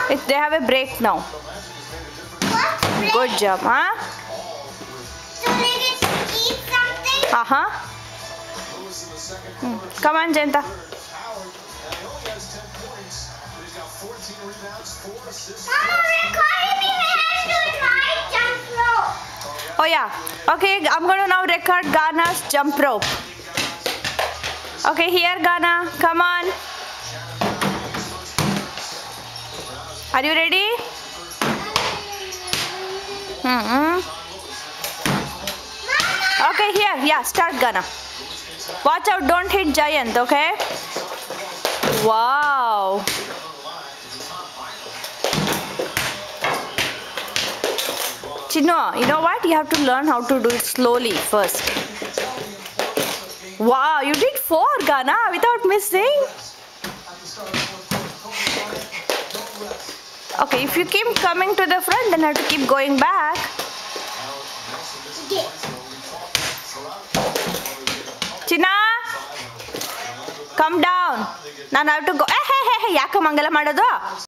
They have a break now. What? Good job, huh? So they get to eat something? Uh-huh. Come on, Janta. Mama, recording me. My hands doing high jump rope. Oh yeah. Okay, I'm gonna now record Ghana's jump rope. Okay, here Ghana. Come on. Are you ready? Okay, here. Yeah, start Ghana. Watch out, don't hit giant, okay? Wow. Chino, you know what? You have to learn how to do it slowly first. Wow, you did 4, Ghana, without missing. Okay, if you keep coming to the front, then you have to keep going back. China, come down. Now I have to go. Hey, hey, hey, hey, yaka mangala madodu?